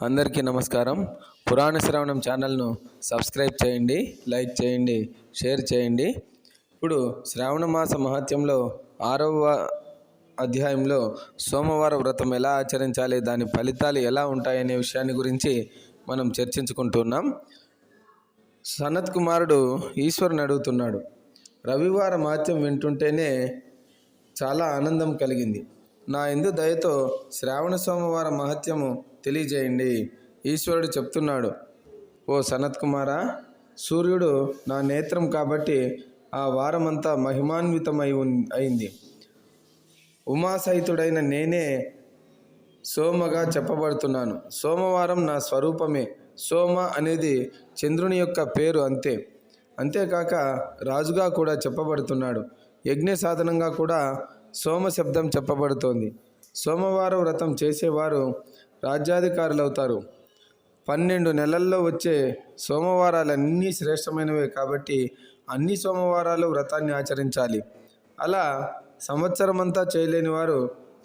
అందరికీ నమస్కారం. పురాణ శ్రవణం ఛానల్ను సబ్స్క్రైబ్ చేయండి, లైక్ చేయండి, షేర్ చేయండి. ఇప్పుడు శ్రావణ మాస మహత్యంలో 6వ అధ్యాయంలో సోమవార వ్రతం ఎలా ఆచరించాలి, దాని ఫలితాలు ఎలా ఉంటాయనే విషయాన్ని గురించి మనం చర్చించుకుంటున్నాం. సనత్ కుమారుడు ఈశ్వరుని అడుగుతున్నాడు. రవివార మహత్యం వింటుంటేనే చాలా ఆనందం కలిగింది. నా యందు దయతో శ్రావణ సోమవార మహత్యము తెలియజేయండి. ఈశ్వరుడు చెప్తున్నాడు, ఓ సనత్ కుమార, సూర్యుడు నా నేత్రం కాబట్టి ఆ వారమంతా మహిమాన్వితమై అయింది. ఉమాసహితుడైన నేనే సోమగా చెప్పబడుతున్నాను. సోమవారం నా స్వరూపమే. సోమ అనేది చంద్రుని యొక్క పేరు, అంతేకాక రాజుగా కూడా చెప్పబడుతున్నాడు. యజ్ఞ సాధనంగా కూడా సోమ శబ్దం చెప్పబడుతోంది. సోమవార వ్రతం చేసేవారు రాజ్యాధికారులవుతారు. 12 నెలల్లో వచ్చే సోమవారాలన్నీ శ్రేష్టమైనవే కాబట్టి అన్ని సోమవారాలు వ్రతాన్ని ఆచరించాలి. అలా సంవత్సరమంతా చేయలేని వారు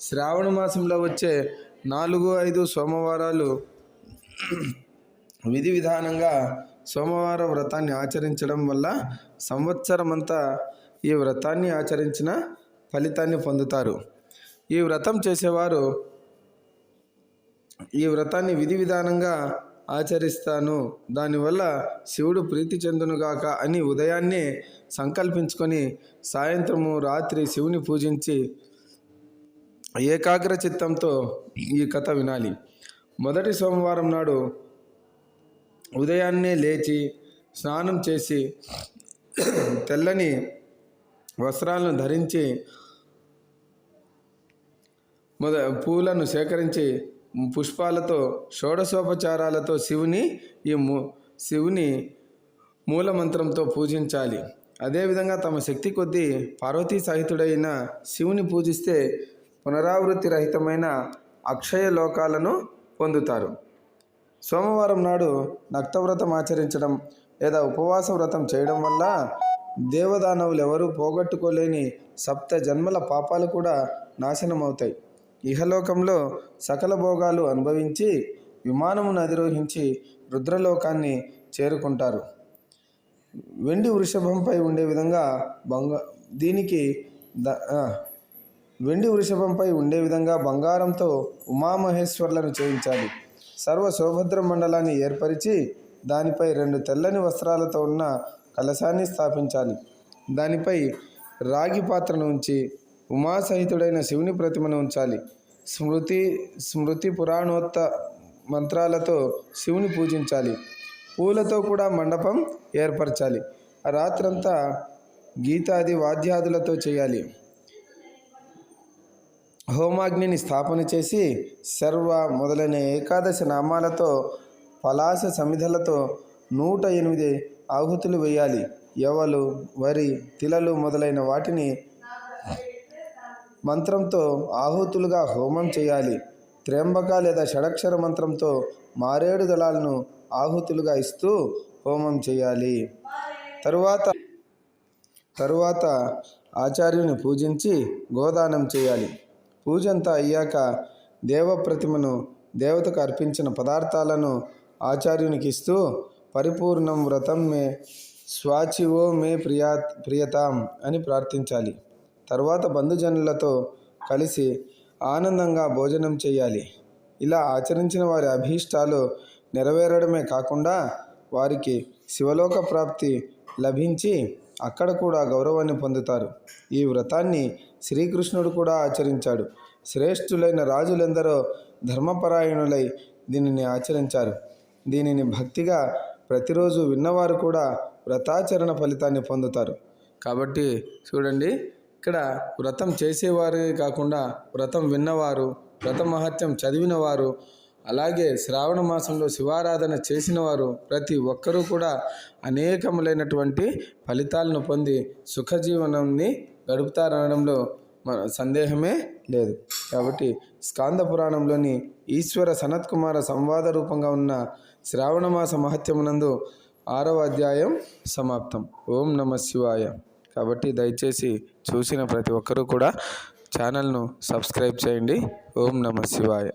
శ్రావణ మాసంలో వచ్చే 4-5 సోమవారాలు విధి విధానంగా సోమవార వ్రతాన్ని ఆచరించడం వల్ల సంవత్సరమంతా ఈ వ్రతాన్ని ఆచరించిన ఫలితాన్ని పొందుతారు. ఈ వ్రతం చేసేవారు ఈ వ్రతాన్ని విధి విధానంగా ఆచరిస్తాను, దానివల్ల శివుడు ప్రీతి చెందునుగాక అని ఉదయాన్నే సంకల్పించుకొని సాయంత్రము రాత్రి శివుని పూజించి ఏకాగ్ర చిత్తంతో ఈ కథ వినాలి. మొదటి సోమవారం నాడు ఉదయాన్నే లేచి స్నానం చేసి తెల్లని వస్త్రాలను ధరించి పూలను సేకరించి పుష్పాలతో షోడశోపచారాలతో శివుని మూలమంత్రంతో పూజించాలి. అదేవిధంగా తమ శక్తి కొద్దీ పార్వతీ సహితుడైన శివుని పూజిస్తే పునరావృత్తి రహితమైన అక్షయ లోకాలను పొందుతారు. సోమవారం నాడు నక్తవ్రతం ఆచరించడం లేదా ఉపవాస వ్రతం చేయడం వల్ల దేవదానవులు ఎవరూ పోగొట్టుకోలేని 7 జన్మల పాపాలు కూడా నాశనమవుతాయి. ఇహలోకంలో సకల భోగాలు అనుభవించి విమానమును అధిరోహించి రుద్రలోకాన్ని చేరుకుంటారు. వెండి వృషభంపై ఉండే విధంగా బంగారంతో ఉమామహేశ్వర్లను చేయించాలి. సర్వ సౌభద్ర మండలాన్ని ఏర్పరిచి దానిపై 2 తెల్లని వస్త్రాలతో ఉన్న కలశాన్ని స్థాపించాలి. దానిపై రాగి పాత్రను ఉంచి ఉమాసహితుడైన శివుని ప్రతిమను ఉంచాలి. స్మృతి పురాణోక్త మంత్రాలతో శివుని పూజించాలి. పూలతో కూడా మండపం ఏర్పరచాలి. ఆ రాత్రంతా గీతాది వాద్యాదులతో చేయాలి. హోమాగ్నిని స్థాపన చేసి శర్వ మొదలైన ఏకాదశి నామాలతో పలాస సమిధలతో 108 ఆహుతులు వేయాలి. యవలు, వరి, తిలలు మొదలైన వాటిని మంత్రంతో ఆహుతులుగా హోమం చేయాలి. త్ర్యంబక లేదా షడక్షర మంత్రంతో మారేడు దళాలను ఆహుతులుగా ఇస్తూ హోమం చేయాలి. తరువాత ఆచార్యుని పూజించి గోదానం చేయాలి. పూజంతా అయ్యాక దేవప్రతిమను దేవతకు అర్పించిన పదార్థాలను ఆచార్యునికి ఇస్తూ పరిపూర్ణం వ్రతం మే స్వాచివో మే ప్రియతాం అని ప్రార్థించాలి. తరువాత బంధుజనులతో కలిసి ఆనందంగా భోజనం చేయాలి. ఇలా ఆచరించిన వారి అభీష్టాలు నెరవేరడమే కాకుండా వారికి శివలోక ప్రాప్తి లభించి అక్కడ కూడా గౌరవాన్ని పొందుతారు. ఈ వ్రతాన్ని శ్రీకృష్ణుడు కూడా ఆచరించాడు. శ్రేష్ఠులైన రాజులెందరో ధర్మపరాయణులై దీనిని ఆచరించారు. దీనిని భక్తిగా ప్రతిరోజు విన్నవారు కూడా వ్రతాచరణ ఫలితాన్ని పొందుతారు. కాబట్టి చూడండి, ఇక్కడ వ్రతం చేసేవారే కాకుండా వ్రతం విన్నవారు, వ్రత మహత్యం చదివినవారు, అలాగే శ్రావణ మాసంలో శివారాధన చేసిన వారు ప్రతి ఒక్కరూ కూడా అనేకములైనటువంటి ఫలితాలను పొంది సుఖజీవనాన్ని గడుపుతారనడంలో సందేహమే లేదు. కాబట్టి స్కాంద పురాణంలోని ఈశ్వర సనత్ కుమార సంవాద రూపంగా ఉన్న శ్రావణ మాస మహత్యమునందు 6వ అధ్యాయం సమాప్తం. ఓం నమ శివాయ. కాబట్టి దయచేసి చూసిన ప్రతి ఒక్కరూ కూడా ఛానల్ను సబ్స్క్రైబ్ చేయండి. ఓం నమ శివాయ.